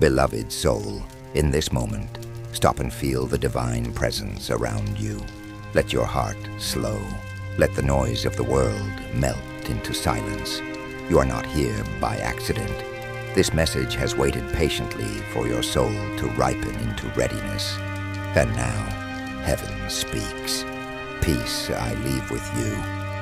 Beloved soul, in this moment, stop and feel the divine presence around you. Let your heart slow. Let the noise of the world melt into silence. You are not here by accident. This message has waited patiently for your soul to ripen into readiness. And now, heaven speaks. Peace I leave with you.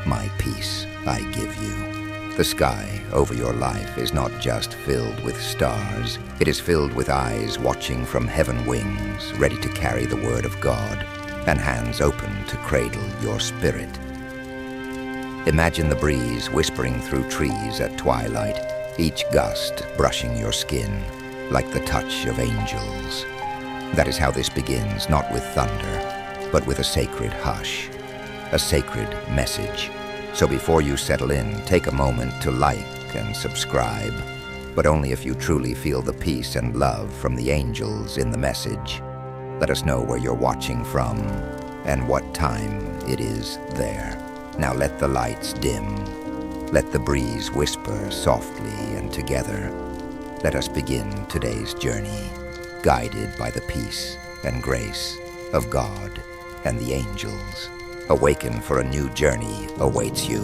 My peace I give you. The sky over your life is not just filled with stars. It is filled with eyes watching from heaven wings, ready to carry the word of God, and hands open to cradle your spirit. Imagine the breeze whispering through trees at twilight, each gust brushing your skin like the touch of angels. That is how this begins, not with thunder, but with a sacred hush, a sacred message. So before you settle in, take a moment to like and subscribe, but only if you truly feel the peace and love from the angels in the message. Let us know where you're watching from and what time it is there. Now let the lights dim. Let the breeze whisper softly, and together, let us begin today's journey, guided by the peace and grace of God and the angels. Awaken, for a new journey awaits you.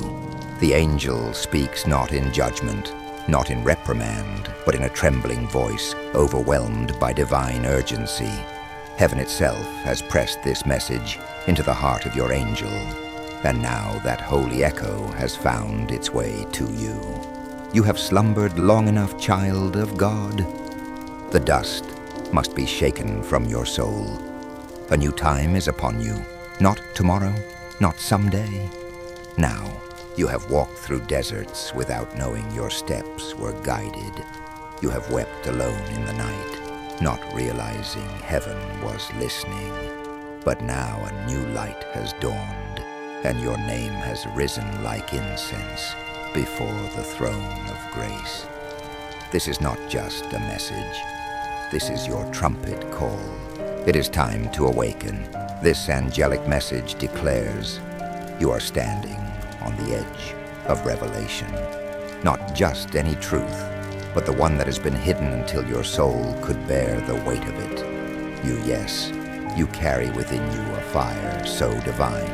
The angel speaks not in judgment, not in reprimand, but in a trembling voice, overwhelmed by divine urgency. Heaven itself has pressed this message into the heart of your angel, and now that holy echo has found its way to you. You have slumbered long enough, child of God. The dust must be shaken from your soul. A new time is upon you, not tomorrow, not someday. Now, you have walked through deserts without knowing your steps were guided. You have wept alone in the night, not realizing heaven was listening. But now a new light has dawned, and your name has risen like incense before the throne of grace. This is not just a message. This is your trumpet call. It is time to awaken. This angelic message declares you are standing on the edge of revelation. Not just any truth, but the one that has been hidden until your soul could bear the weight of it. You carry within you a fire so divine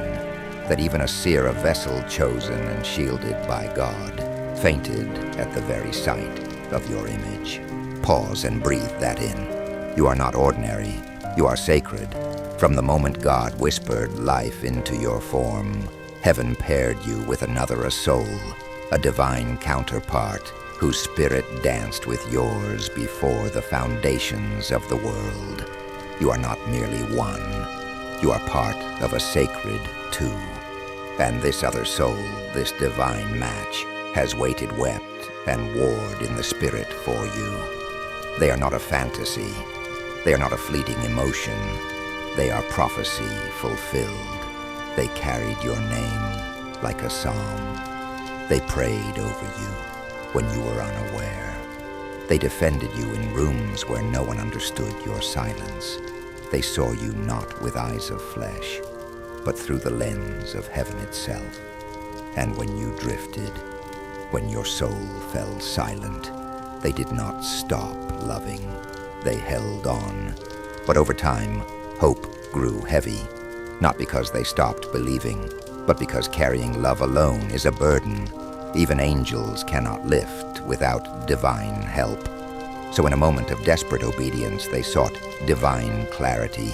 that even a seer vessel chosen and shielded by God fainted at the very sight of your image. Pause and breathe that in. You are not ordinary. You are sacred. From the moment God whispered life into your form, heaven paired you with another, a soul, a divine counterpart whose spirit danced with yours before the foundations of the world. You are not merely one. You are part of a sacred two. And this other soul, this divine match, has waited, wept, and warred in the spirit for you. They are not a fantasy. They are not a fleeting emotion. They are prophecy fulfilled. They carried your name like a psalm. They prayed over you when you were unaware. They defended you in rooms where no one understood your silence. They saw you not with eyes of flesh, but through the lens of heaven itself. And when you drifted, when your soul fell silent, they did not stop loving. They held on. But over time, hope grew heavy, not because they stopped believing, but because carrying love alone is a burden even angels cannot lift without divine help. So in a moment of desperate obedience, they sought divine clarity,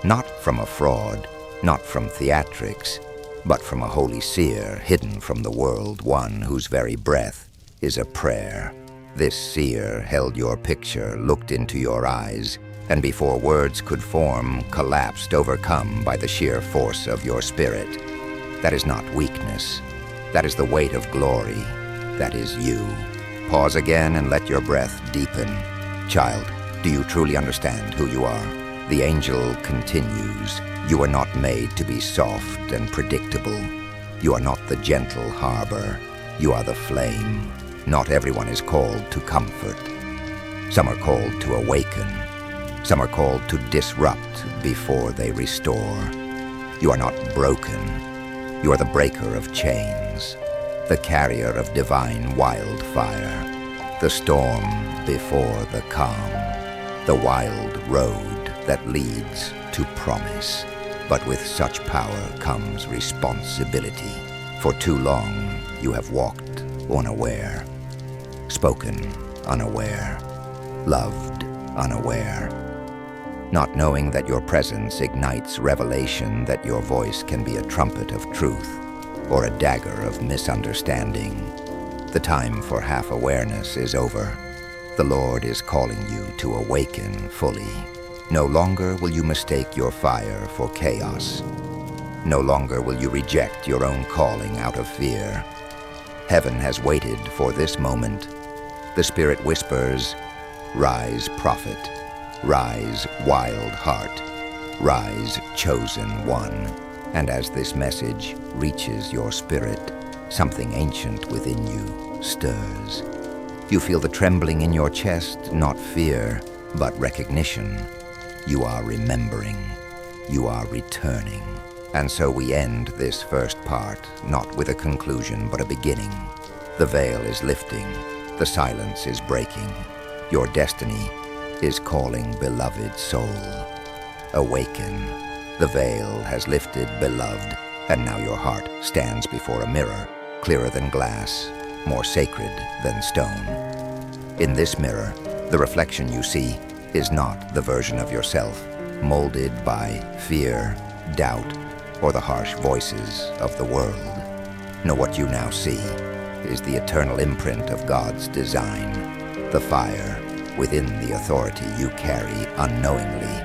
not from a fraud, not from theatrics, but from a holy seer hidden from the world, one whose very breath is a prayer. This seer held your picture, looked into your eyes, and before words could form, collapsed, overcome by the sheer force of your spirit. That is not weakness. That is the weight of glory. That is you. Pause again and let your breath deepen. Child, do you truly understand who you are? The angel continues. You are not made to be soft and predictable. You are not the gentle harbor. You are the flame. Not everyone is called to comfort. Some are called to awaken. Some are called to disrupt before they restore. You are not broken. You are the breaker of chains, the carrier of divine wildfire, the storm before the calm. the wild road that leads to promise. But with such power comes responsibility. For too long, you have walked unaware, spoken unaware, loved unaware, not knowing that your presence ignites revelation, that your voice can be a trumpet of truth or a dagger of misunderstanding. The time for half-awareness is over. The Lord is calling you to awaken fully. No longer will you mistake your fire for chaos. No longer will you reject your own calling out of fear. Heaven has waited for this moment. The Spirit whispers, "Rise, prophet. Rise, wild heart. Rise, chosen one." And as this message reaches your spirit, something ancient within you stirs. You feel the trembling in your chest, not fear, but recognition. You are remembering. You are returning. And so we end this first part, not with a conclusion, but a beginning. The veil is lifting. The silence is breaking. Your destiny is calling, beloved soul. Awaken. The veil has lifted, beloved, and now your heart stands before a mirror, clearer than glass, more sacred than stone. In this mirror, the reflection you see is not the version of yourself molded by fear, doubt, or the harsh voices of the world. No, what you now see is the eternal imprint of God's design, the fire within the authority you carry unknowingly,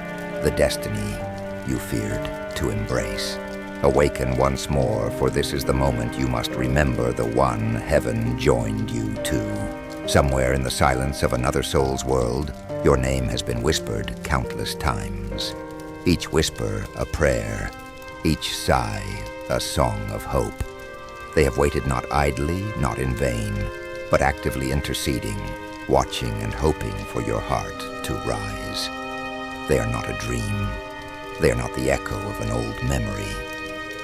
the destiny you feared to embrace. Awaken once more, for this is the moment you must remember the one heaven joined you to. Somewhere in the silence of another soul's world, your name has been whispered countless times. Each whisper a prayer, each sigh a song of hope. They have waited not idly, not in vain, but actively interceding, watching and hoping for your heart to rise. They are not a dream. They are not the echo of an old memory.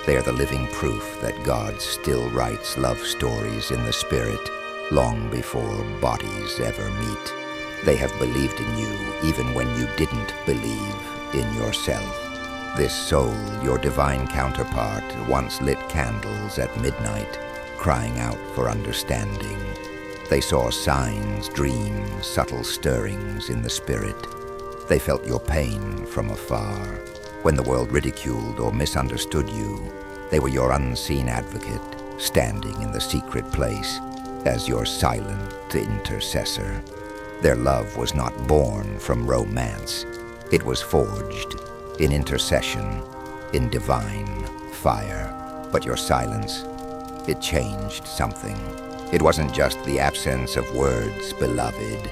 They are the living proof that God still writes love stories in the spirit long before bodies ever meet. They have believed in you even when you didn't believe in yourself. This soul, your divine counterpart, once lit candles at midnight, crying out for understanding. They saw signs, dreams, subtle stirrings in the spirit. They felt your pain from afar. When the world ridiculed or misunderstood you, they were your unseen advocate, standing in the secret place as your silent intercessor. Their love was not born from romance. It was forged in intercession, in divine fire. But your silence, it changed something. It wasn't just the absence of words, beloved.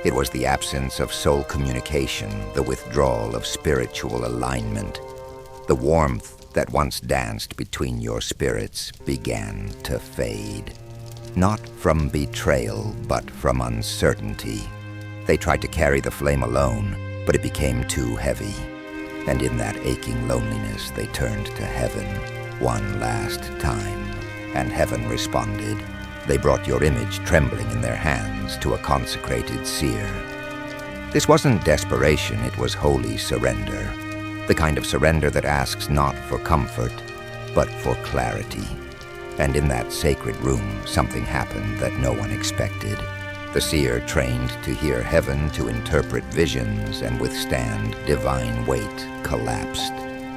It was the absence of soul communication, the withdrawal of spiritual alignment. The warmth that once danced between your spirits began to fade. Not from betrayal, but from uncertainty. They tried to carry the flame alone, but it became too heavy. And in that aching loneliness, they turned to heaven one last time. And heaven responded. They brought your image trembling in their hands to a consecrated seer. This wasn't desperation, it was holy surrender. The kind of surrender that asks not for comfort, but for clarity. And in that sacred room, something happened that no one expected. The seer trained to hear heaven, to interpret visions, and withstand divine weight, collapsed.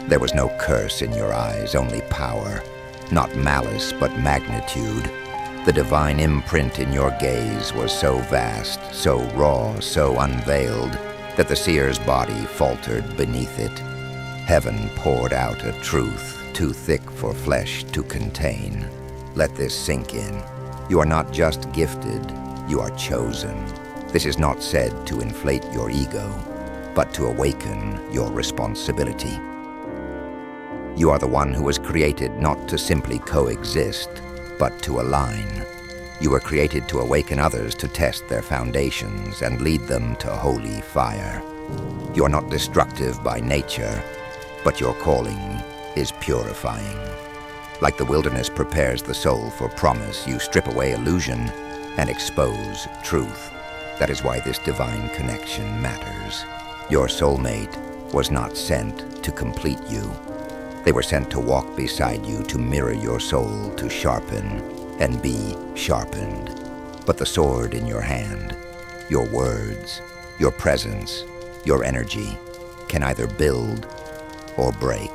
There was no curse in your eyes, only power. Not malice, but magnitude. The divine imprint in your gaze was so vast, so raw, so unveiled, that the seer's body faltered beneath it. Heaven poured out a truth too thick for flesh to contain. Let this sink in. You are not just gifted, you are chosen. This is not said to inflate your ego, but to awaken your responsibility. You are the one who was created not to simply coexist, but to align. You were created to awaken others, to test their foundations and lead them to holy fire. You are not destructive by nature, but your calling is purifying. Like the wilderness prepares the soul for promise, you strip away illusion and expose truth. That is why this divine connection matters. Your soulmate was not sent to complete you. They were sent to walk beside you, to mirror your soul, to sharpen and be sharpened. But the sword in your hand, your words, your presence, your energy, can either build or break.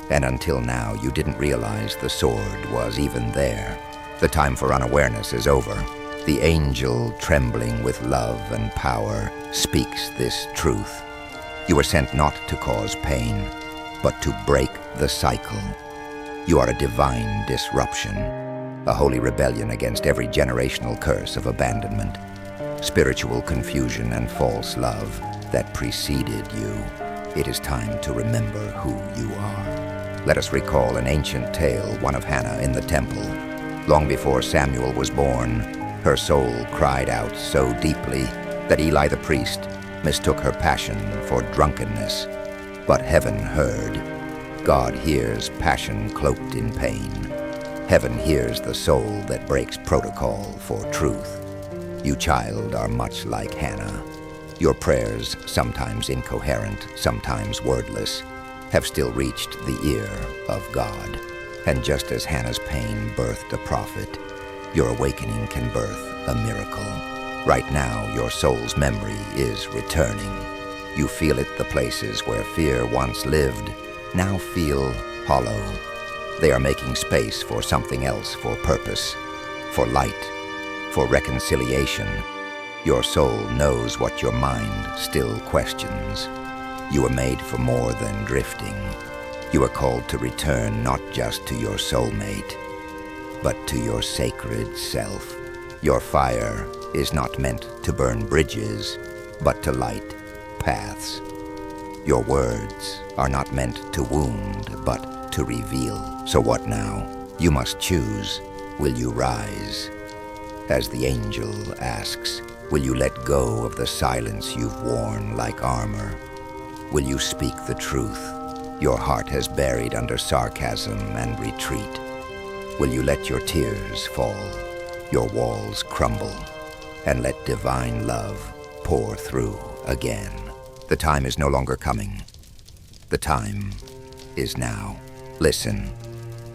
And until now, you didn't realize the sword was even there. The time for unawareness is over. The angel, trembling with love and power, speaks this truth. You were sent not to cause pain, but to break the cycle. You are a divine disruption, a holy rebellion against every generational curse of abandonment, spiritual confusion and false love that preceded you. It is time to remember who you are. Let us recall an ancient tale, one of Hannah in the temple. Long before Samuel was born, her soul cried out so deeply that Eli the priest mistook her passion for drunkenness. But heaven heard. God hears passion cloaked in pain. Heaven hears the soul that breaks protocol for truth. You, child, are much like Hannah. Your prayers, sometimes incoherent, sometimes wordless, have still reached the ear of God. And just as Hannah's pain birthed a prophet, your awakening can birth a miracle. Right now, your soul's memory is returning. You feel it, the places where fear once lived now feel hollow. They are making space for something else, for purpose, for light, for reconciliation. Your soul knows what your mind still questions. You are made for more than drifting. You are called to return not just to your soulmate, but to your sacred self. Your fire is not meant to burn bridges, but to light paths. Your words are not meant to wound, but to reveal. So what now? You must choose. Will you rise? As the angel asks, will you let go of the silence you've worn like armor? Will you speak the truth your heart has buried under sarcasm and retreat? Will you let your tears fall, your walls crumble, and let divine love pour through again? The time is no longer coming. The time is now. Listen,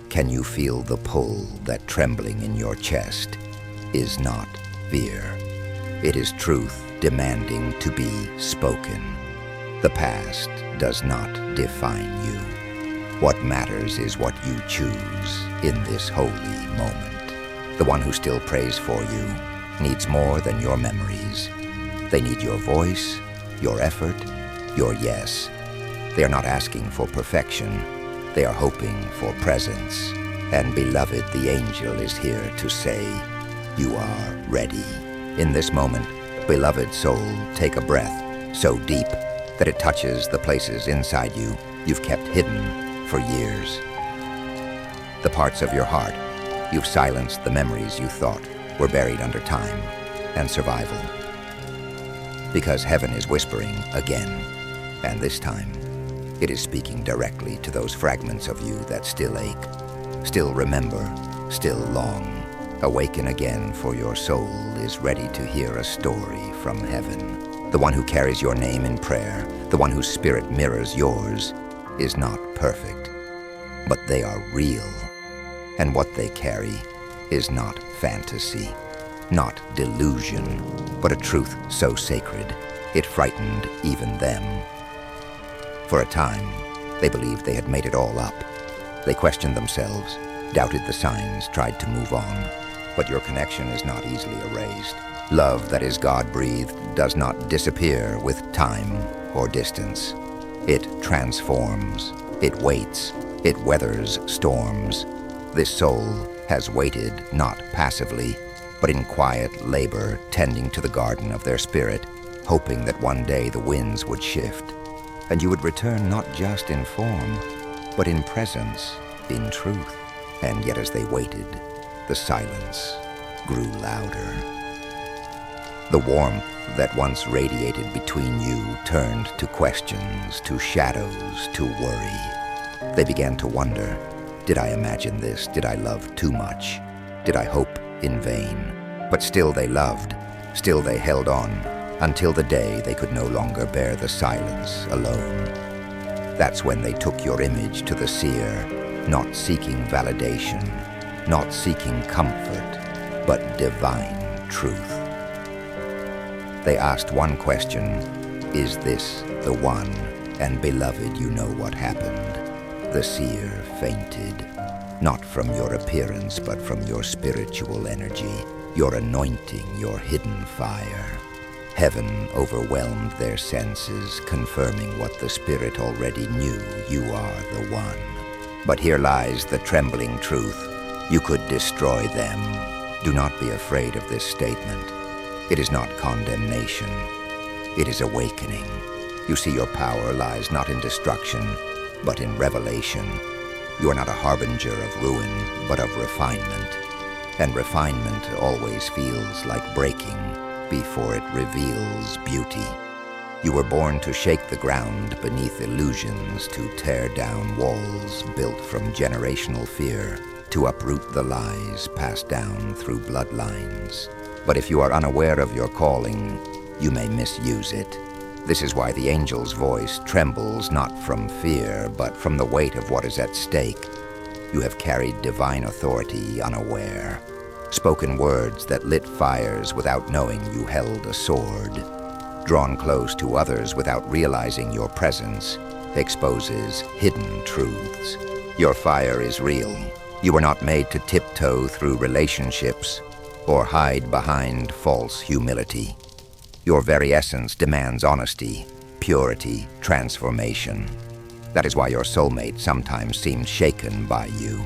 can you feel the pull that trembling in your chest is not fear? It is truth demanding to be spoken. The past does not define you. What matters is what you choose in this holy moment. The one who still prays for you needs more than your memories. They need your voice, your effort, your yes. They are not asking for perfection. They are hoping for presence. And beloved, the angel is here to say, you are ready. In this moment, beloved soul, take a breath so deep that it touches the places inside you you've kept hidden for years. The parts of your heart you've silenced, the memories you thought were buried under time and survival. Because heaven is whispering again, and this time it is speaking directly to those fragments of you that still ache, still remember, still long. Awaken again, for your soul is ready to hear a story from heaven. The one who carries your name in prayer, the one whose spirit mirrors yours, is not perfect, but they are real. And what they carry is not fantasy, not delusion, but a truth so sacred it frightened even them. For a time, they believed they had made it all up. They questioned themselves, doubted the signs, tried to move on. But your connection is not easily erased. Love that is God-breathed does not disappear with time or distance. It transforms, it waits, it weathers storms. This soul has waited not passively, but in quiet labor, tending to the garden of their spirit, hoping that one day the winds would shift, and you would return not just in form, but in presence, in truth. And yet as they waited, the silence grew louder. The warmth that once radiated between you turned to questions, to shadows, to worry. They began to wonder, did I imagine this? Did I love too much? Did I hope in vain? But still they loved. Still they held on, until the day they could no longer bear the silence alone. That's when they took your image to the seer, not seeking validation, not seeking comfort, but divine truth. They asked one question, is this the one? And beloved, you know what happened. The seer fainted, not from your appearance, but from your spiritual energy, your anointing, your hidden fire. Heaven overwhelmed their senses, confirming what the Spirit already knew, you are the one. But here lies the trembling truth. You could destroy them. Do not be afraid of this statement. It is not condemnation. It is awakening. You see, your power lies not in destruction, but in revelation. You are not a harbinger of ruin, but of refinement. And refinement always feels like breaking before it reveals beauty. You were born to shake the ground beneath illusions, to tear down walls built from generational fear, to uproot the lies passed down through bloodlines. But if you are unaware of your calling, you may misuse it. This is why the angel's voice trembles not from fear, but from the weight of what is at stake. You have carried divine authority unaware, spoken words that lit fires without knowing you held a sword, drawn close to others without realizing your presence, exposes hidden truths. Your fire is real. You were not made to tiptoe through relationships or hide behind false humility. Your very essence demands honesty, purity, transformation. That is why your soulmate sometimes seemed shaken by you.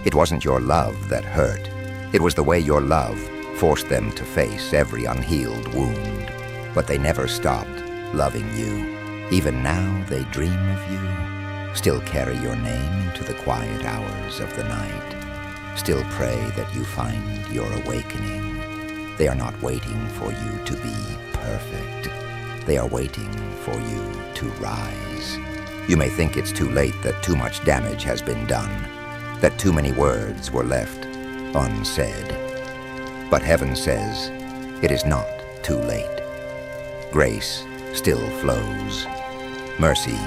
It wasn't your love that hurt. It was the way your love forced them to face every unhealed wound. But they never stopped loving you. Even now they dream of you, still carry your name into the quiet hours of the night, still pray that you find your awakening. They are not waiting for you to be perfect. They are waiting for you to rise. You may think it's too late, that too much damage has been done, that too many words were left unsaid. But heaven says it is not too late. Grace still flows. Mercy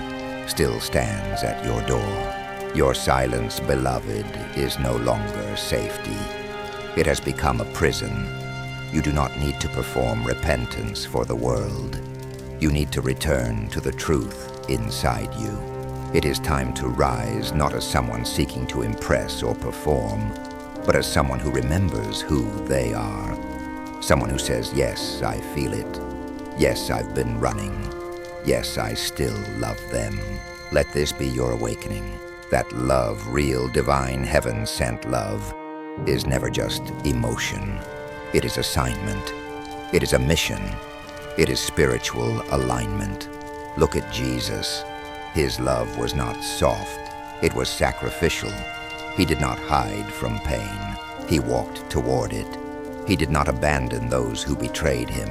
still stands at your door. Your silence, beloved, is no longer safety. It has become a prison. You do not need to perform repentance for the world. You need to return to the truth inside you. It is time to rise, not as someone seeking to impress or perform, but as someone who remembers who they are. Someone who says, yes, I feel it. Yes, I've been running. Yes, I still love them. Let this be your awakening. That love, real, divine, heaven-sent love, is never just emotion. It is assignment. It is a mission. It is spiritual alignment. Look at Jesus. His love was not soft. It was sacrificial. He did not hide from pain. He walked toward it. He did not abandon those who betrayed him.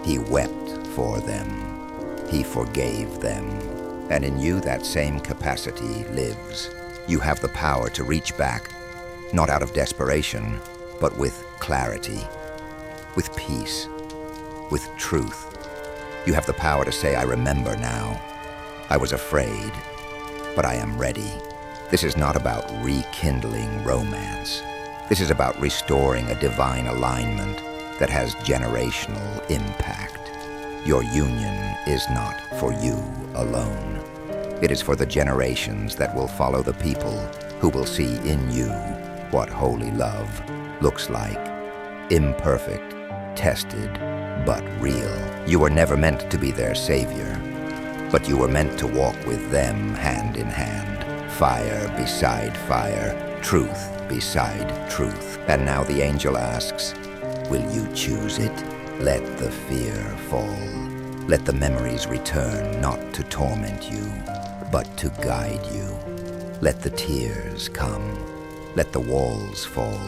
He wept for them. He forgave them. And in you, that same capacity lives. You have the power to reach back, not out of desperation, but with clarity, with peace, with truth. You have the power to say, I remember now. I was afraid, but I am ready. This is not about rekindling romance. This is about restoring a divine alignment that has generational impact. Your union is not for you alone. It is for the generations that will follow the people who will see in you what holy love looks like. Imperfect, tested, but real. You were never meant to be their savior, but you were meant to walk with them hand in hand. Fire beside fire, truth beside truth. And now the angel asks, will you choose it? Let the fear fall. Let the memories return, not to torment you, but to guide you. Let the tears come. Let the walls fall.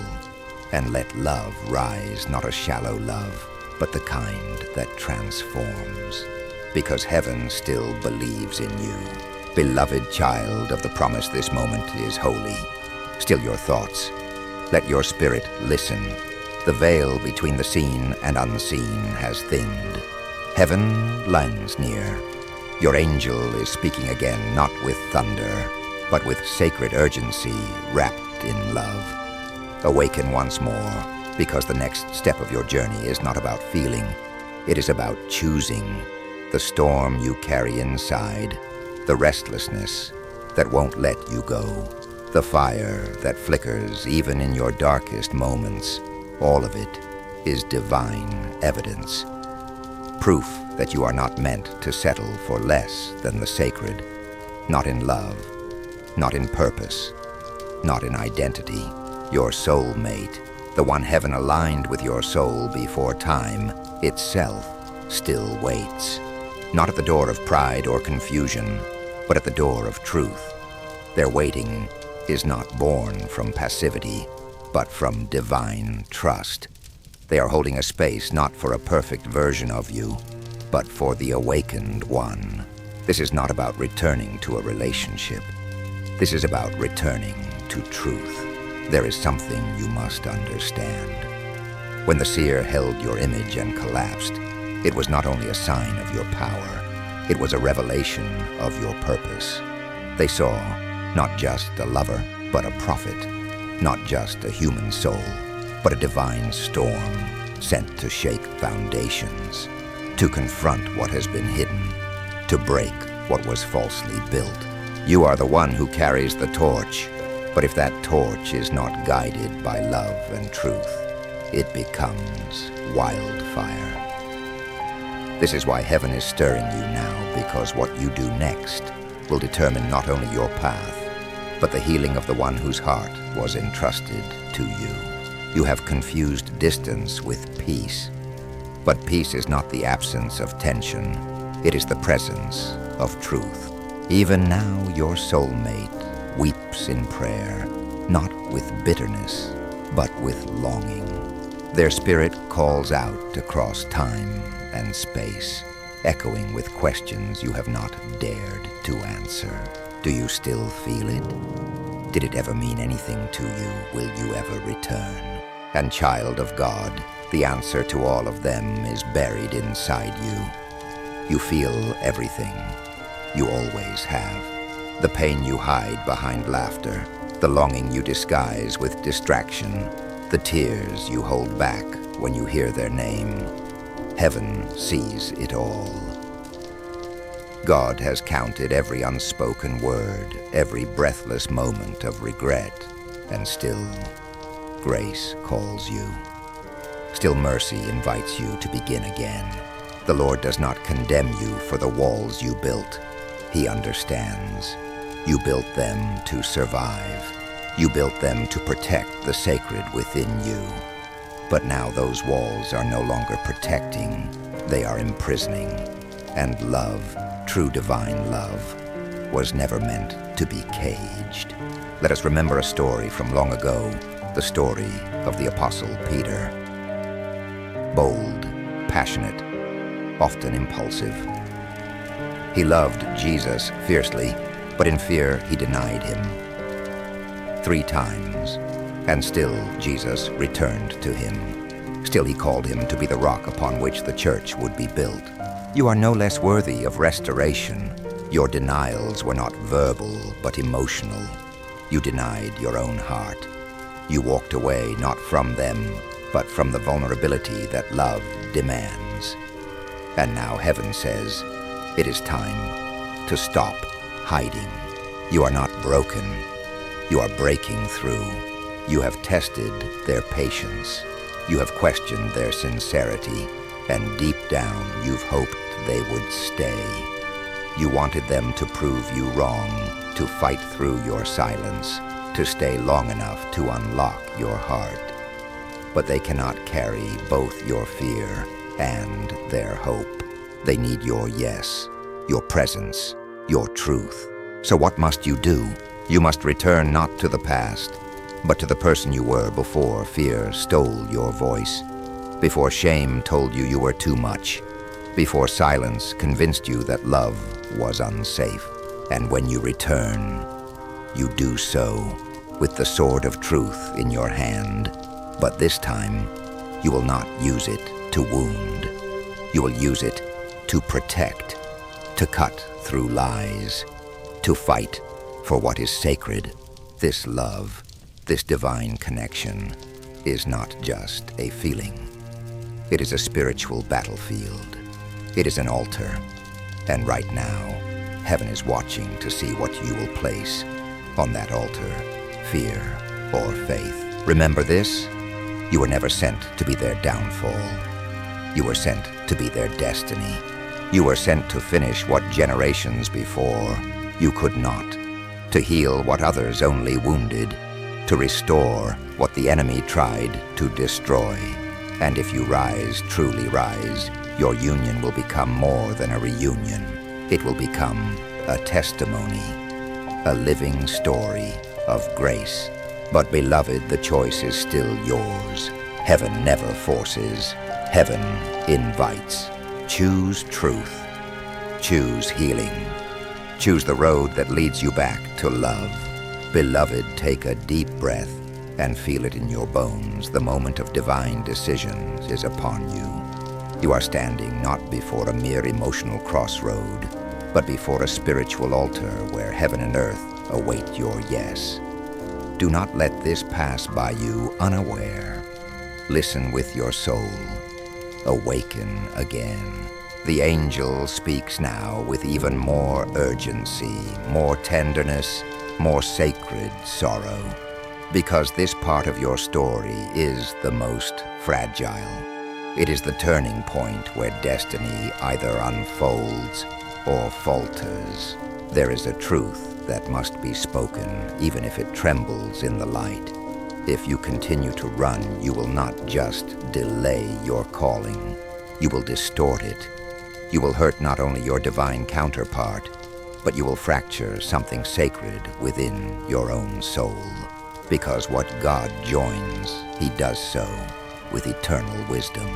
And let love rise, not a shallow love, but the kind that transforms. Because heaven still believes in you. Beloved child of the promise, this moment is holy. Still your thoughts. Let your spirit listen. The veil between the seen and unseen has thinned. Heaven lands near. Your angel is speaking again, not with thunder, but with sacred urgency wrapped in love. Awaken once more, because the next step of your journey is not about feeling. It is about choosing. The storm you carry inside, the restlessness that won't let you go, the fire that flickers even in your darkest moments, all of it is divine evidence. Proof that you are not meant to settle for less than the sacred. Not in love, not in purpose, not in identity. Your soulmate, the one heaven aligned with your soul before time itself, still waits. Not at the door of pride or confusion, but at the door of truth. Their waiting is not born from passivity, but from divine trust. They are holding a space not for a perfect version of you, but for the awakened one. This is not about returning to a relationship. This is about returning to truth. There is something you must understand. When the seer held your image and collapsed, it was not only a sign of your power, it was a revelation of your purpose. They saw not just a lover, but a prophet, not just a human soul, but a divine storm sent to shake foundations, to confront what has been hidden, to break what was falsely built. You are the one who carries the torch, but if that torch is not guided by love and truth, it becomes wildfire. This is why heaven is stirring you now, because what you do next will determine not only your path, but the healing of the one whose heart was entrusted to you. You have confused distance with peace, but peace is not the absence of tension. It is the presence of truth. Even now, your soulmate weeps in prayer, not with bitterness, but with longing. Their spirit calls out across time and space, echoing with questions you have not dared to answer. Do you still feel it? Did it ever mean anything to you? Will you ever return? And child of God, the answer to all of them is buried inside you. You feel everything. You always have. The pain you hide behind laughter, the longing you disguise with distraction, the tears you hold back when you hear their name. Heaven sees it all. God has counted every unspoken word, every breathless moment of regret, and still, grace calls you. Still, mercy invites you to begin again. The Lord does not condemn you for the walls you built. He understands. You built them to survive. You built them to protect the sacred within you. But now those walls are no longer protecting, they are imprisoning. And love, true divine love, was never meant to be caged. Let us remember a story from long ago, the story of the Apostle Peter. Bold, passionate, often impulsive. He loved Jesus fiercely, but in fear he denied him. 3 times, and still Jesus returned to him. Still he called him to be the rock upon which the church would be built. You are no less worthy of restoration. Your denials were not verbal, but emotional. You denied your own heart. You walked away not from them, but from the vulnerability that love demands. And now heaven says, it is time to stop hiding. You are not broken. You are breaking through. You have tested their patience. You have questioned their sincerity. And deep down, you've hoped they would stay. You wanted them to prove you wrong, to fight through your silence, to stay long enough to unlock your heart. But they cannot carry both your fear and their hope. They need your yes, your presence, your truth. So what must you do? You must return not to the past, but to the person you were before fear stole your voice, before shame told you you were too much, before silence convinced you that love was unsafe. And when you return, you do so with the sword of truth in your hand. But this time, You will not use it to wound. You will use it to protect, to cut through lies, to fight for what is sacred. This love, this divine connection, is not just a feeling. It is a spiritual battlefield. It is an altar. And right now, heaven is watching to see what you will place on that altar, fear or faith. Remember this: you were never sent to be their downfall. You were sent to be their destiny. You were sent to finish what generations before you could not, to heal what others only wounded, to restore what the enemy tried to destroy. And if you rise, truly rise, your union will become more than a reunion. It will become a testimony, a living story of grace. But beloved, the choice is still yours. Heaven never forces. Heaven invites. Choose truth. Choose healing. Choose the road that leads you back to love. Beloved, take a deep breath and feel it in your bones. The moment of divine decisions is upon you. You are standing not before a mere emotional crossroad, but before a spiritual altar where heaven and earth await your yes. Do not let this pass by you unaware. Listen with your soul. Awaken again. The angel speaks now with even more urgency, more tenderness, more sacred sorrow. Because this part of your story is the most fragile. It is the turning point where destiny either unfolds or falters. There is a truth that must be spoken, even if it trembles in the light. If you continue to run, you will not just delay your calling. You will distort it. You will hurt not only your divine counterpart, but you will fracture something sacred within your own soul. Because what God joins, He does so with eternal wisdom.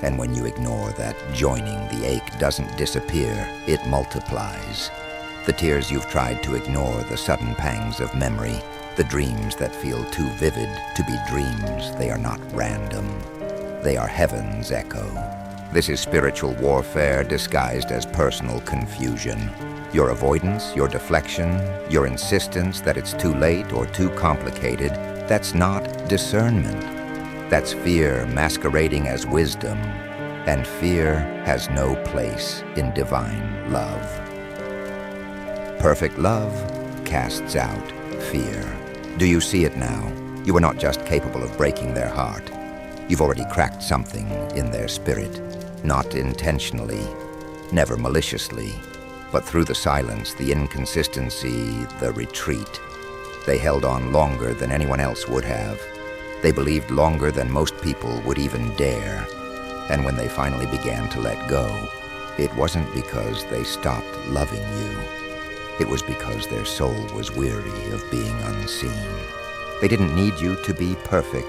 And when you ignore that joining, the ache doesn't disappear, it multiplies. The tears you've tried to ignore, the sudden pangs of memory, the dreams that feel too vivid to be dreams, they are not random. They are heaven's echo. This is spiritual warfare disguised as personal confusion. Your avoidance, your deflection, your insistence that it's too late or too complicated, that's not discernment. That's fear masquerading as wisdom, and fear has no place in divine love. Perfect love casts out fear. Do you see it now? You are not just capable of breaking their heart. You've already cracked something in their spirit, not intentionally, never maliciously, but through the silence, the inconsistency, the retreat. They held on longer than anyone else would have. They believed longer than most people would even dare. And when they finally began to let go, it wasn't because they stopped loving you. It was because their soul was weary of being unseen. They didn't need you to be perfect.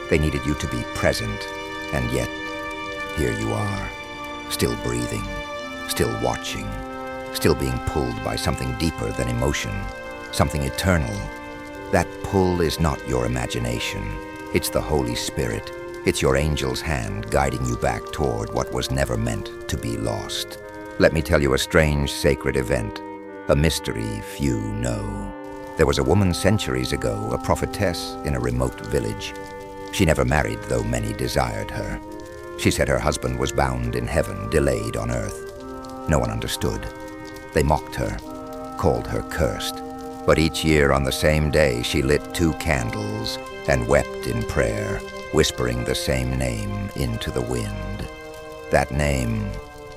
They needed you to be present. And yet, here you are, still breathing, still watching, still being pulled by something deeper than emotion, something eternal. That pull is not your imagination. It's the Holy Spirit. It's your angel's hand guiding you back toward what was never meant to be lost. Let me tell you a strange, sacred event, a mystery few know. There was a woman centuries ago, a prophetess in a remote village. She never married, though many desired her. She said her husband was bound in heaven, delayed on earth. No one understood. They mocked her, called her cursed. But each year on the same day, she lit 2 candles and wept in prayer, whispering the same name into the wind. That name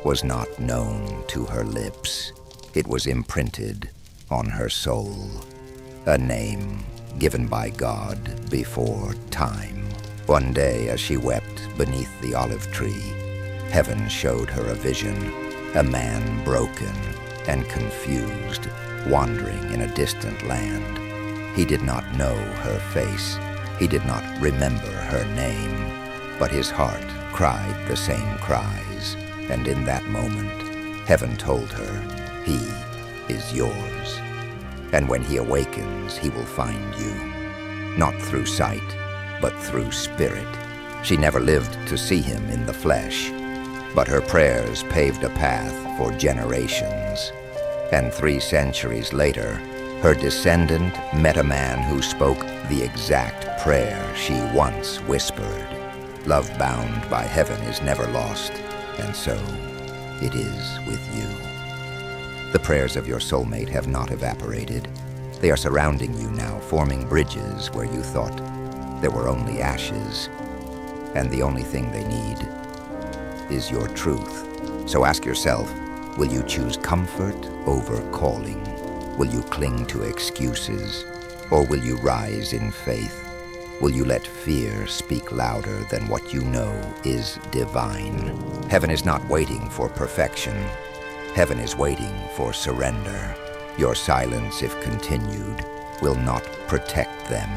was not known to her lips. It was imprinted on her soul. A name given by God before time. One day, as she wept beneath the olive tree, heaven showed her a vision, a man broken and confused, wandering in a distant land. He did not know her face. He did not remember her name, but his heart cried the same cries. And in that moment, heaven told her, he is yours. And when he awakens, he will find you, not through sight, but through spirit, She never lived to see him in the flesh, but her prayers paved a path for generations. And 3 centuries later, her descendant met a man who spoke the exact prayer she once whispered. Love bound by heaven is never lost, and so it is with you. The prayers of your soulmate have not evaporated. They are surrounding you now, forming bridges where you thought there were only ashes. And the only thing they need is your truth. So ask yourself, will you choose comfort over calling? Will you cling to excuses? Or will you rise in faith? Will you let fear speak louder than what you know is divine? Heaven is not waiting for perfection. Heaven is waiting for surrender. Your silence, if continued, will not protect them.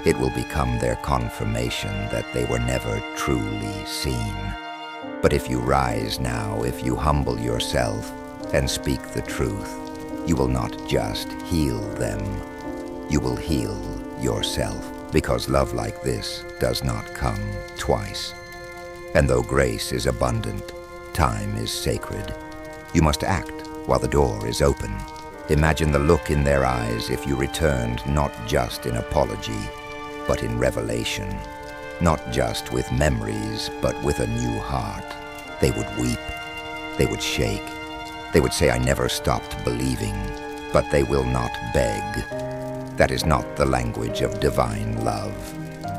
It will become their confirmation that they were never truly seen. But if you rise now, if you humble yourself and speak the truth, you will not just heal them, you will heal yourself, because love like this does not come twice. And though grace is abundant, time is sacred. You must act while the door is open. Imagine the look in their eyes if you returned not just in apology, but in revelation. Not just with memories, but with a new heart. They would weep. They would shake. They would say, I never stopped believing, but they will not beg. That is not the language of divine love.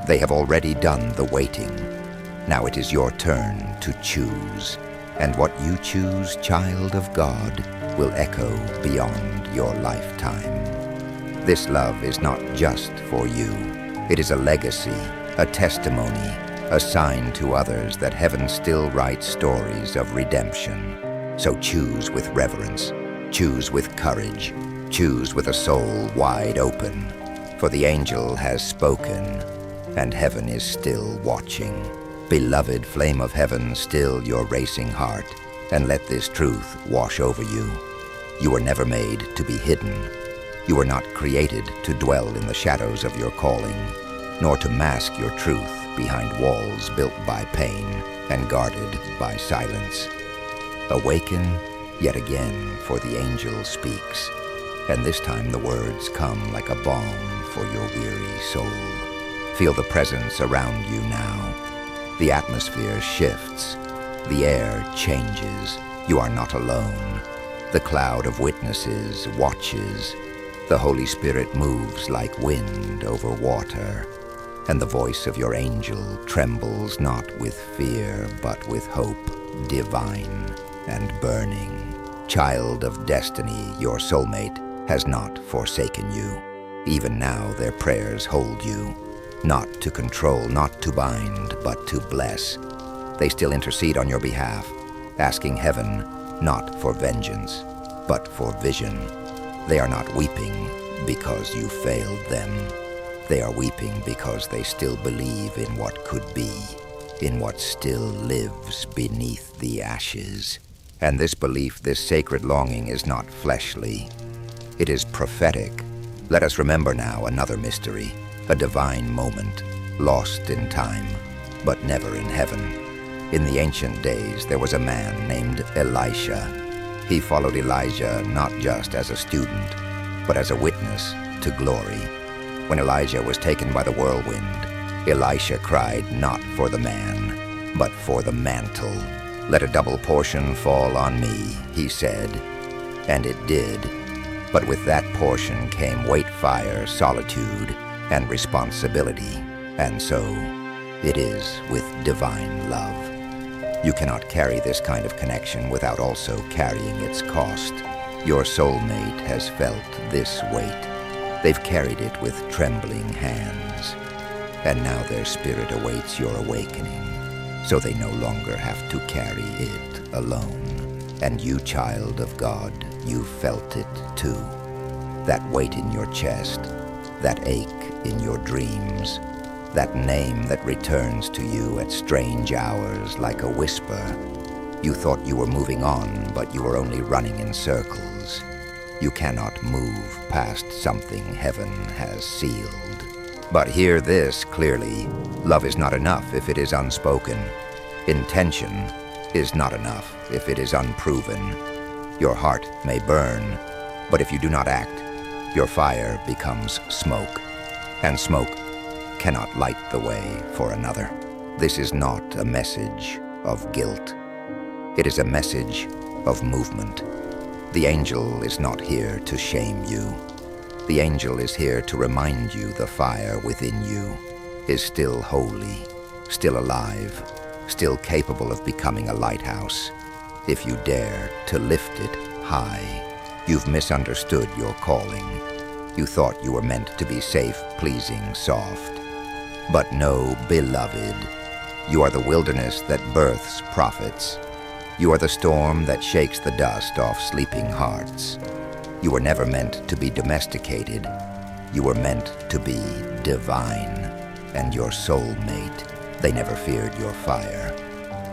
They have already done the waiting. Now it is your turn to choose. And what you choose, child of God, will echo beyond your lifetime. This love is not just for you. It is a legacy, a testimony, a sign to others that heaven still writes stories of redemption. So choose with reverence, choose with courage, choose with a soul wide open. For the angel has spoken, and heaven is still watching. Beloved flame of heaven, still your racing heart, and let this truth wash over you. You were never made to be hidden. You were not created to dwell in the shadows of your calling, nor to mask your truth behind walls built by pain and guarded by silence. Awaken yet again, for the angel speaks, and this time the words come like a balm for your weary soul. Feel the presence around you now. The atmosphere shifts. The air changes. You are not alone. The cloud of witnesses watches. The Holy Spirit moves like wind over water. And the voice of your angel trembles not with fear, but with hope, divine and burning. Child of destiny, your soulmate has not forsaken you. Even now their prayers hold you. Not to control, not to bind, but to bless. They still intercede on your behalf, asking heaven not for vengeance, but for vision. They are not weeping because you failed them. They are weeping because they still believe in what could be, in what still lives beneath the ashes. And this belief, this sacred longing, is not fleshly. It is prophetic. Let us remember now another mystery. A divine moment, lost in time, but never in heaven. In the ancient days, there was a man named Elisha. He followed Elijah not just as a student, but as a witness to glory. When Elijah was taken by the whirlwind, Elisha cried not for the man, but for the mantle. Let a double portion fall on me, he said, and it did. But with that portion came weight, fire, solitude, and responsibility, and so it is with divine love. You cannot carry this kind of connection without also carrying its cost. Your soulmate has felt this weight. They've carried it with trembling hands, and now their spirit awaits your awakening, so they no longer have to carry it alone. And you, child of God, you felt it too. That weight in your chest, that ache in your dreams, that name that returns to you at strange hours like a whisper. You thought you were moving on, but you were only running in circles. You cannot move past something heaven has sealed. But hear this clearly. Love is not enough if it is unspoken. Intention is not enough if it is unproven. Your heart may burn, but if you do not act, your fire becomes smoke, and smoke cannot light the way for another. This is not a message of guilt. It is a message of movement. The angel is not here to shame you. The angel is here to remind you the fire within you is still holy, still alive, still capable of becoming a lighthouse. If you dare to lift it high, you've misunderstood your calling. You thought you were meant to be safe, pleasing, soft. But no, beloved, you are the wilderness that births prophets. You are the storm that shakes the dust off sleeping hearts. You were never meant to be domesticated. You were meant to be divine. And your soulmate, they never feared your fire.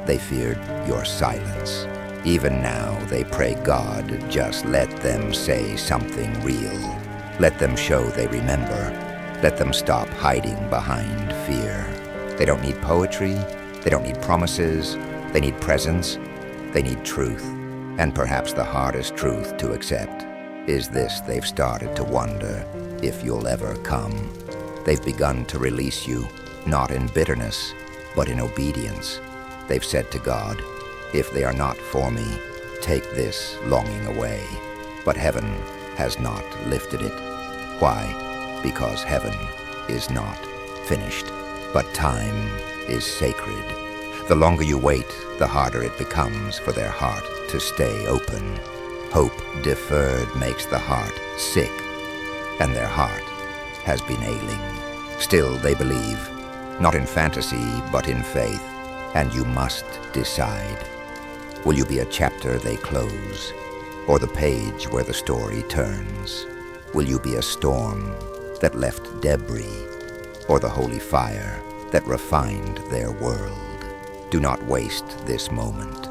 They feared your silence. Even now, they pray God, just let them say something real. Let them show they remember. Let them stop hiding behind fear. They don't need poetry. They don't need promises. They need presence. They need truth. And perhaps the hardest truth to accept is this: they've started to wonder if you'll ever come. They've begun to release you, not in bitterness, but in obedience. They've said to God, if they are not for me, take this longing away. But heaven has not lifted it. Why? Because heaven is not finished, but time is sacred. The longer you wait, the harder it becomes for their heart to stay open. Hope deferred makes the heart sick, and their heart has been ailing. Still they believe, not in fantasy, but in faith, and you must decide. Will you be a chapter they close, or the page where the story turns? Will you be a storm that left debris, or the holy fire that refined their world? Do not waste this moment.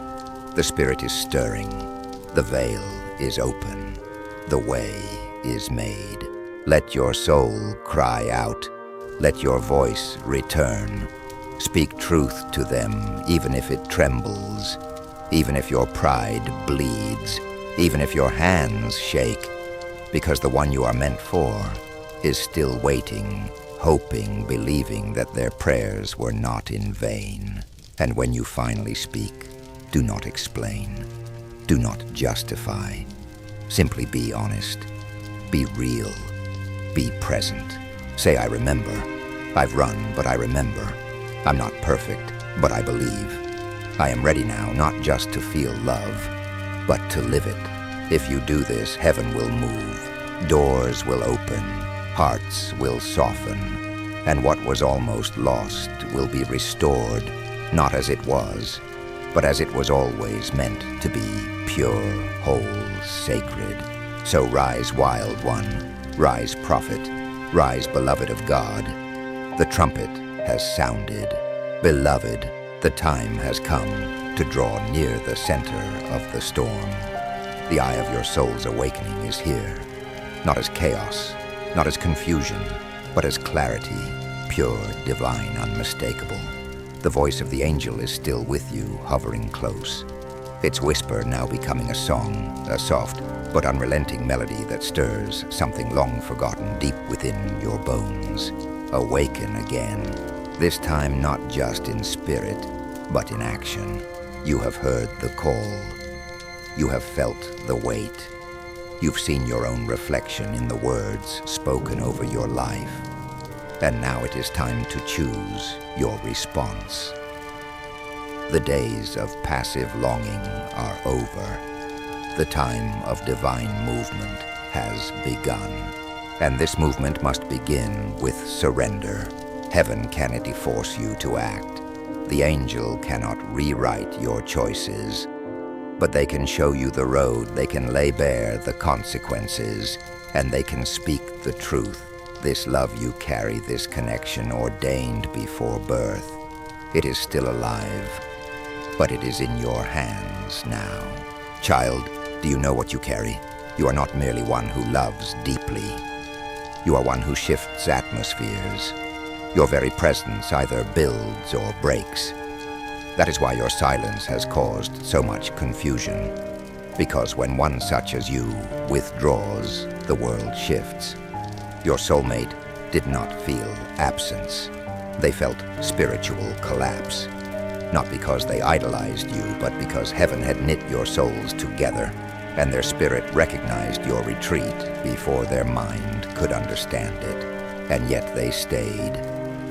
The Spirit is stirring. The veil is open. The way is made. Let your soul cry out. Let your voice return. Speak truth to them, even if it trembles, even if your pride bleeds, even if your hands shake, because the one you are meant for is still waiting, hoping, believing that their prayers were not in vain. And when you finally speak, do not explain. Do not justify. Simply be honest. Be real. Be present. Say, I remember. I've run, but I remember. I'm not perfect, but I believe. I am ready now, not just to feel love, but to live it. If you do this, heaven will move. Doors will open. Hearts will soften. And what was almost lost will be restored, not as it was, but as it was always meant to be, pure, whole, sacred. So rise, wild one, rise, prophet, rise, beloved of God. The trumpet has sounded. Beloved, the time has come to draw near the center of the storm. The eye of your soul's awakening is here, not as chaos, not as confusion, but as clarity, pure, divine, unmistakable. The voice of the angel is still with you, hovering close. Its whisper now becoming a song, a soft but unrelenting melody that stirs something long forgotten deep within your bones. Awaken again, this time not just in spirit, but in action. You have heard the call. You have felt the weight. You've seen your own reflection in the words spoken over your life. And now it is time to choose your response. The days of passive longing are over. The time of divine movement has begun. And this movement must begin with surrender. Heaven cannot force you to act. The angel cannot rewrite your choices. But they can show you the road, they can lay bare the consequences, and they can speak the truth. This love you carry, this connection ordained before birth, it is still alive, but it is in your hands now. Child, do you know what you carry? You are not merely one who loves deeply. You are one who shifts atmospheres. Your very presence either builds or breaks. That is why your silence has caused so much confusion. Because when one such as you withdraws, the world shifts. Your soulmate did not feel absence. They felt spiritual collapse. Not because they idolized you, but because heaven had knit your souls together, and their spirit recognized your retreat before their mind could understand it. And yet they stayed,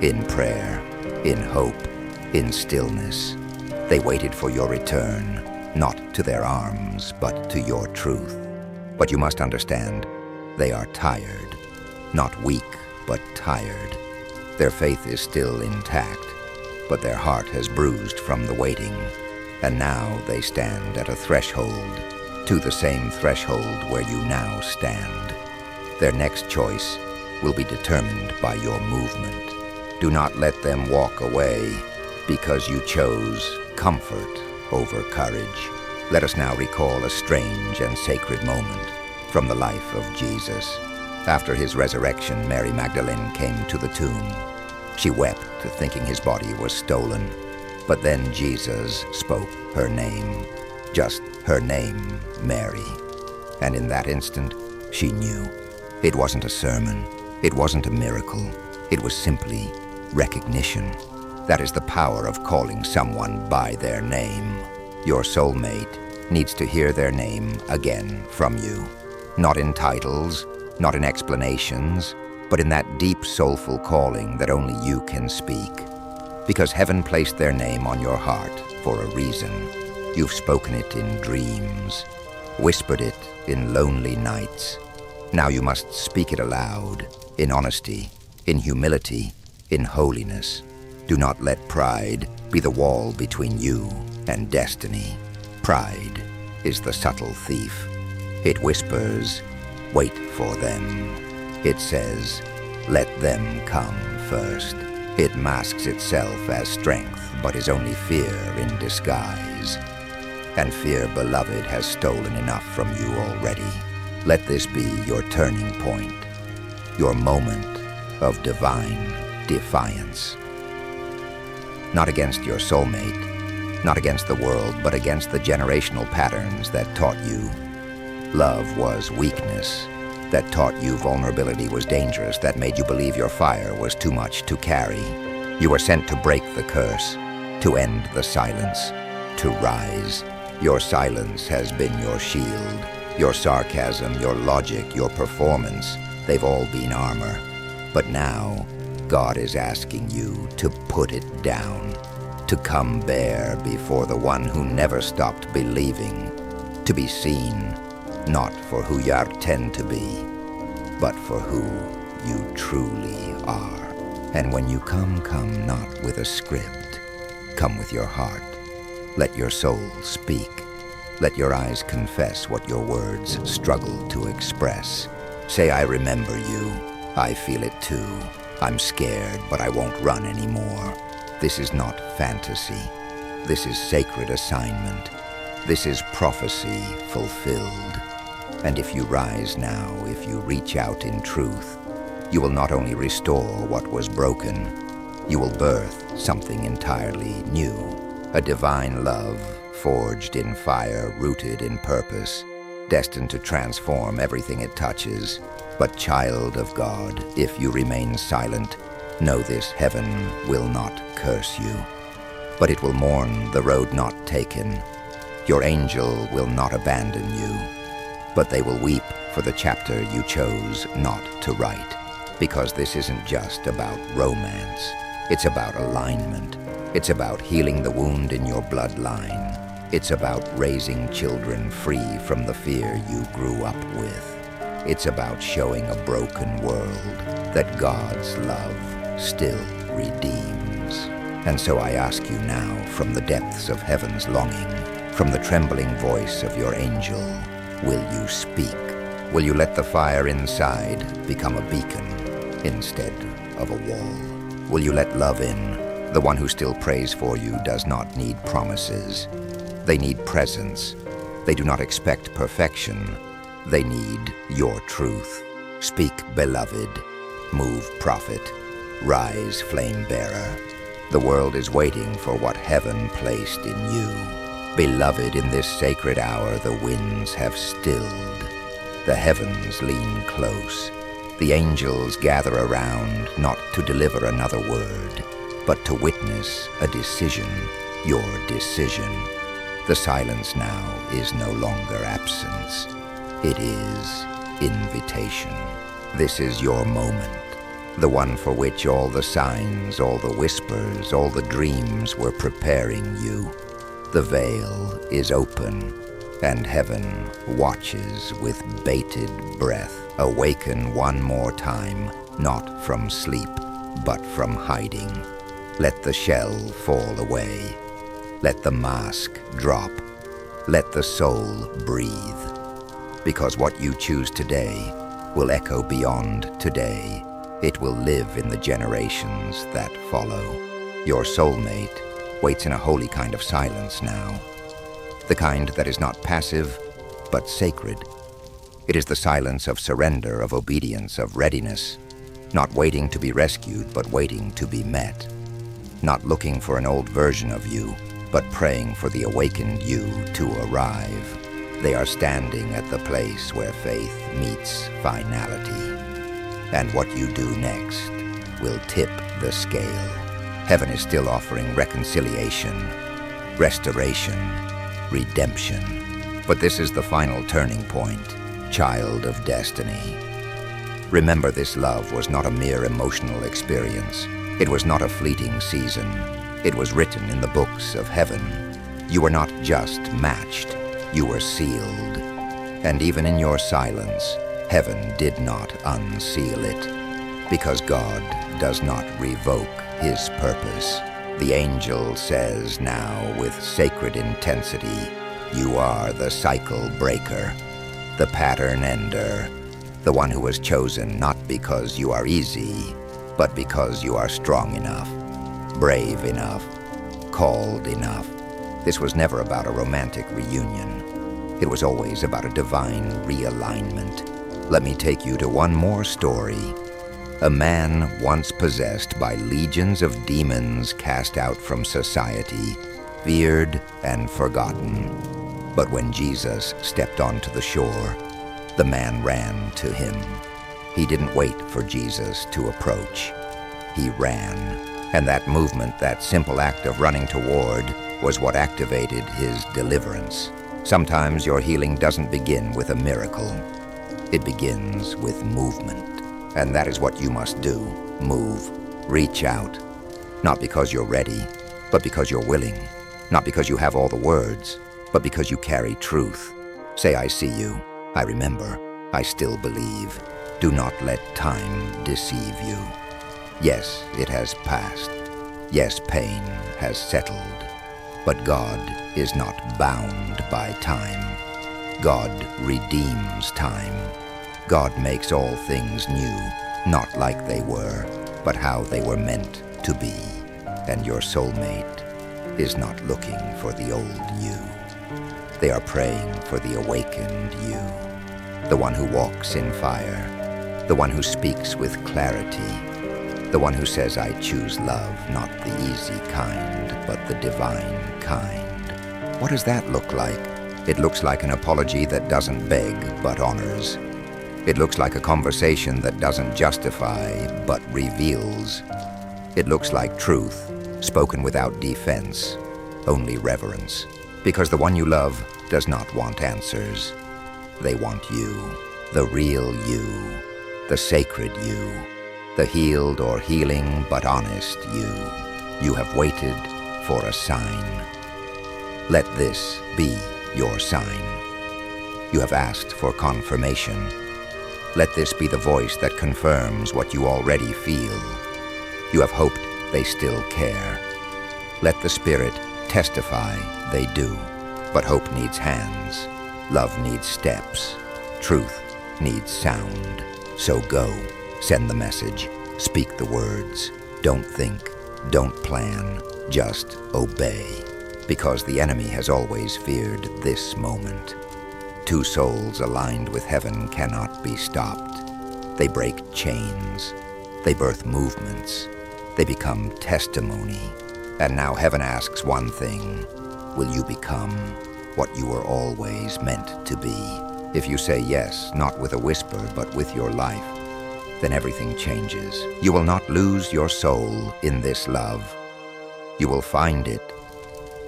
in prayer, in hope, in stillness. They waited for your return, not to their arms, but to your truth. But you must understand, they are tired. Not weak, but tired. Their faith is still intact, but their heart has bruised from the waiting. And now they stand at a threshold, to the same threshold where you now stand. Their next choice will be determined by your movement. Do not let them walk away because you chose comfort over courage. Let us now recall a strange and sacred moment from the life of Jesus. After his resurrection, Mary Magdalene came to the tomb. She wept, thinking his body was stolen. But then Jesus spoke her name, just her name, Mary. And in that instant, she knew. It wasn't a sermon. It wasn't a miracle. It was simply recognition. That is the power of calling someone by their name. Your soulmate needs to hear their name again from you. Not in titles, not in explanations, but in that deep, soulful calling that only you can speak. Because heaven placed their name on your heart for a reason. You've spoken it in dreams, whispered it in lonely nights. Now you must speak it aloud, in honesty, in humility, in holiness. Do not let pride be the wall between you and destiny. Pride is the subtle thief. It whispers, "Wait for them." It says, "Let them come first." It masks itself as strength, but is only fear in disguise. And fear, beloved, has stolen enough from you already. Let this be your turning point, your moment of divine defiance. Not against your soulmate, not against the world, but against the generational patterns that taught you love was weakness, that taught you vulnerability was dangerous, that made you believe your fire was too much to carry. You were sent to break the curse, to end the silence, to rise. Your silence has been your shield. Your sarcasm, your logic, your performance, they've all been armor. But now, God is asking you to put it down, to come bare before the one who never stopped believing, to be seen, not for who you tend to be, but for who you truly are. And when you come not with a script. Come with your heart. Let your soul speak. Let your eyes confess what your words struggle to express. Say, "I remember you. I feel it too. I'm scared, but I won't run anymore." This is not fantasy. This is sacred assignment. This is prophecy fulfilled. And if you rise now, if you reach out in truth, you will not only restore what was broken, you will birth something entirely new. A divine love forged in fire, rooted in purpose, destined to transform everything it touches. But child of God, if you remain silent, know this: heaven will not curse you, but it will mourn the road not taken. Your angel will not abandon you, but they will weep for the chapter you chose not to write. Because this isn't just about romance. It's about alignment. It's about healing the wound in your bloodline. It's about raising children free from the fear you grew up with. It's about showing a broken world that God's love still redeems. And so I ask you now, from the depths of heaven's longing, from the trembling voice of your angel, will you speak? Will you let the fire inside become a beacon instead of a wall? Will you let love in? The one who still prays for you does not need promises. They need presence. They do not expect perfection. They need your truth. Speak, beloved. Move, prophet. Rise, flame bearer. The world is waiting for what heaven placed in you. Beloved, in this sacred hour the winds have stilled. The heavens lean close. The angels gather around, not to deliver another word, but to witness a decision, your decision. The silence now is no longer absence. It is invitation. This is your moment, the one for which all the signs, all the whispers, all the dreams were preparing you. The veil is open, and heaven watches with bated breath. Awaken one more time, not from sleep, but from hiding. Let the shell fall away. Let the mask drop. Let the soul breathe. Because what you choose today will echo beyond today. It will live in the generations that follow. Your soulmate waits in a holy kind of silence now. The kind that is not passive, but sacred. It is the silence of surrender, of obedience, of readiness. Not waiting to be rescued, but waiting to be met. Not looking for an old version of you, but praying for the awakened you to arrive. They are standing at the place where faith meets finality. And what you do next will tip the scale. Heaven is still offering reconciliation, restoration, redemption. But this is the final turning point, child of destiny. Remember, this love was not a mere emotional experience. It was not a fleeting season. It was written in the books of heaven. You were not just matched, you were sealed. And even in your silence, heaven did not unseal it, because God does not revoke his purpose. The angel says now with sacred intensity, you are the cycle breaker, the pattern ender, the one who was chosen not because you are easy, but because you are strong enough, brave enough, called enough. This was never about a romantic reunion. It was always about a divine realignment. Let me take you to one more story. A man once possessed by legions of demons cast out from society, feared and forgotten. But when Jesus stepped onto the shore, the man ran to him. He didn't wait for Jesus to approach. He ran. And that movement, that simple act of running toward, was what activated his deliverance. Sometimes your healing doesn't begin with a miracle. It begins with movement. And that is what you must do. Move. Reach out. Not because you're ready, but because you're willing. Not because you have all the words, but because you carry truth. Say, I see you. I remember. I still believe. Do not let time deceive you. Yes, it has passed. Yes, pain has settled. But God is not bound by time. God redeems time. God makes all things new, not like they were, but how they were meant to be. And your soulmate is not looking for the old you. They are praying for the awakened you, the one who walks in fire, the one who speaks with clarity, the one who says, I choose love, not the easy kind, but the divine kind. What does that look like? It looks like an apology that doesn't beg, but honors. It looks like a conversation that doesn't justify, but reveals. It looks like truth, spoken without defense, only reverence. Because the one you love does not want answers. They want you, the real you, the sacred you, the healed or healing but honest you. You have waited for a sign. Let this be your sign. You have asked for confirmation. Let this be the voice that confirms what you already feel. You have hoped they still care. Let the Spirit testify they do. But hope needs hands. Love needs steps. Truth needs sound. So go. Send the message. Speak the words. Don't think. Don't plan. Just obey. Because the enemy has always feared this moment. Two souls aligned with heaven cannot be stopped. They break chains. They birth movements. They become testimony. And now heaven asks one thing: will you become what you were always meant to be? If you say yes, not with a whisper, but with your life, then everything changes. You will not lose your soul in this love. You will find it.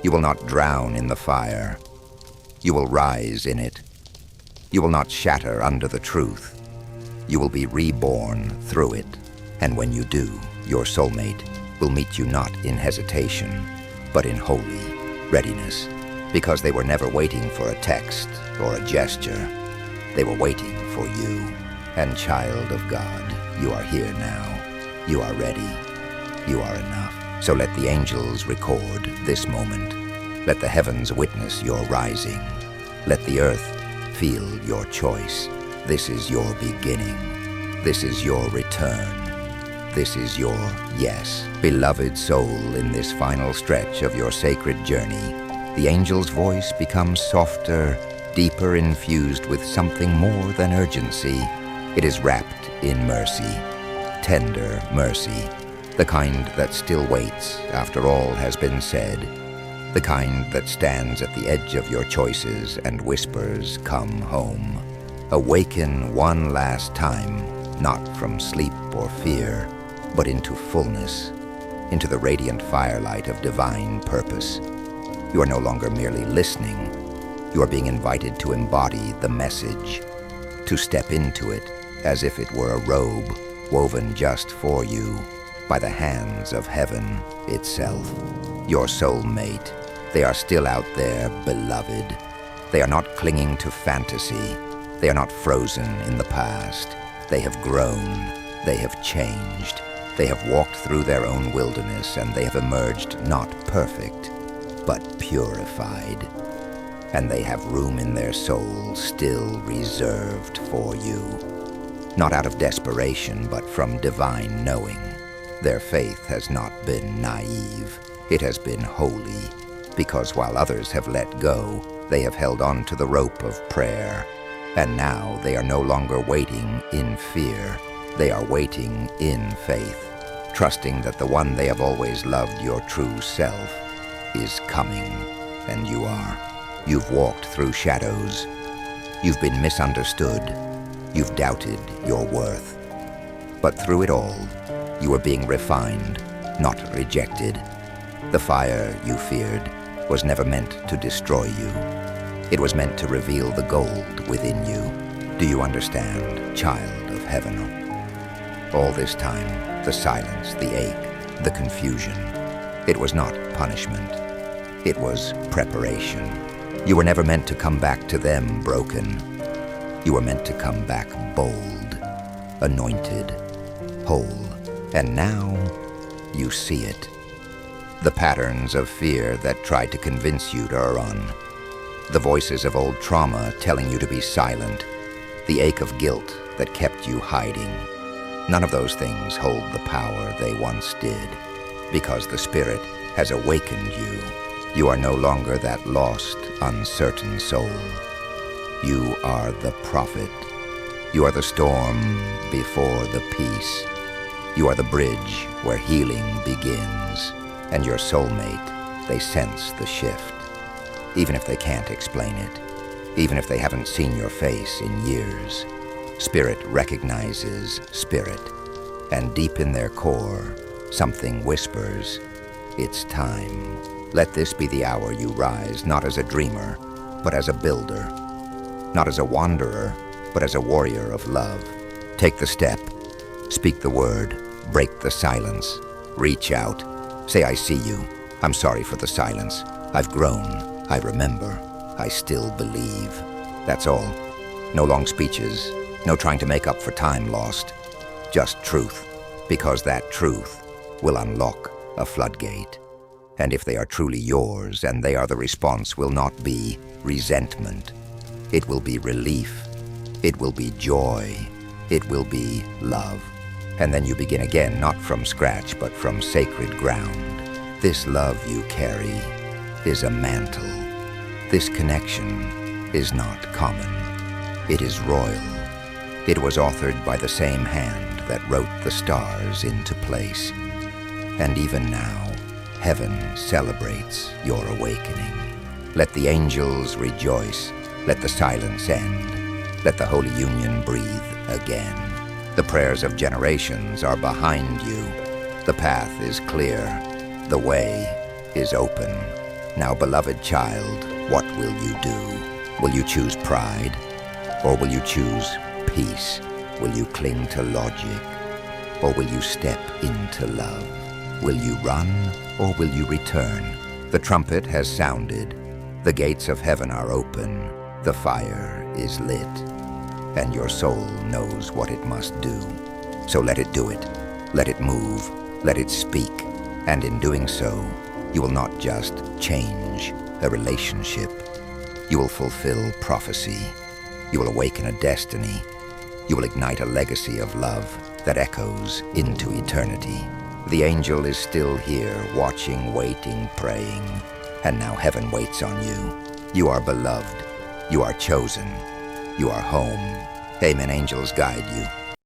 You will not drown in the fire. You will rise in it. You will not shatter under the truth. You will be reborn through it. And when you do, your soulmate will meet you not in hesitation, but in holy readiness, because they were never waiting for a text or a gesture. They were waiting for you. And child of God, you are here now. You are ready. You are enough. So let the angels record this moment. Let the heavens witness your rising. Let the earth feel your choice. This is your beginning. This is your return. This is your yes. Beloved soul, in this final stretch of your sacred journey, the angel's voice becomes softer, deeper infused with something more than urgency. It is wrapped in mercy, tender mercy, the kind that still waits after all has been said, the kind that stands at the edge of your choices and whispers, "Come home." Awaken one last time, not from sleep or fear, but into fullness, into the radiant firelight of divine purpose. You are no longer merely listening. You are being invited to embody the message, to step into it as if it were a robe woven just for you by the hands of heaven itself. Your soulmate, they are still out there, beloved. They are not clinging to fantasy. They are not frozen in the past. They have grown. They have changed. They have walked through their own wilderness, and they have emerged not perfect, but purified. And they have room in their souls still reserved for you. Not out of desperation, but from divine knowing. Their faith has not been naive. It has been holy, because while others have let go, they have held on to the rope of prayer. And now they are no longer waiting in fear. They are waiting in faith, trusting that the one they have always loved, your true self, is coming. And you are. You've walked through shadows. You've been misunderstood. You've doubted your worth. But through it all, you are being refined, not rejected. The fire you feared was never meant to destroy you. It was meant to reveal the gold within you. Do you understand, child of heaven? All this time, the silence, the ache, the confusion, it was not punishment. It was preparation. You were never meant to come back to them broken. You were meant to come back bold, anointed, whole. And now, you see it. The patterns of fear that tried to convince you to run. The voices of old trauma telling you to be silent. The ache of guilt that kept you hiding. None of those things hold the power they once did, because the Spirit has awakened you. You are no longer that lost, uncertain soul. You are the prophet. You are the storm before the peace. You are the bridge where healing begins. And your soulmate, they sense the shift. Even if they can't explain it, even if they haven't seen your face in years, Spirit recognizes Spirit. And deep in their core, something whispers, "It's time." Let this be the hour you rise, not as a dreamer, but as a builder. Not as a wanderer, but as a warrior of love. Take the step. Speak the word. Break the silence. Reach out. Say, "I see you. I'm sorry for the silence. I've grown. I remember. I still believe." That's all. No long speeches. No trying to make up for time lost. Just truth. Because that truth will unlock a floodgate. And if they are truly yours, and they are the response, will not be resentment. It will be relief. It will be joy. It will be love. And then you begin again, not from scratch, but from sacred ground. This love you carry is a mantle. This connection is not common. It is royal. It was authored by the same hand that wrote the stars into place. And even now, heaven celebrates your awakening. Let the angels rejoice. Let the silence end. Let the Holy Union breathe again. The prayers of generations are behind you. The path is clear. The way is open. Now, beloved child, what will you do? Will you choose pride? Or will you choose peace? Will you cling to logic? Or will you step into love? Will you run, or will you return? The trumpet has sounded. The gates of heaven are open. The fire is lit. And your soul knows what it must do. So let it do it. Let it move. Let it speak. And in doing so, you will not just change a relationship. You will fulfill prophecy. You will awaken a destiny. You will ignite a legacy of love that echoes into eternity. The angel is still here, watching, waiting, praying. And now heaven waits on you. You are beloved. You are chosen. You are home. Amen. Angels guide you.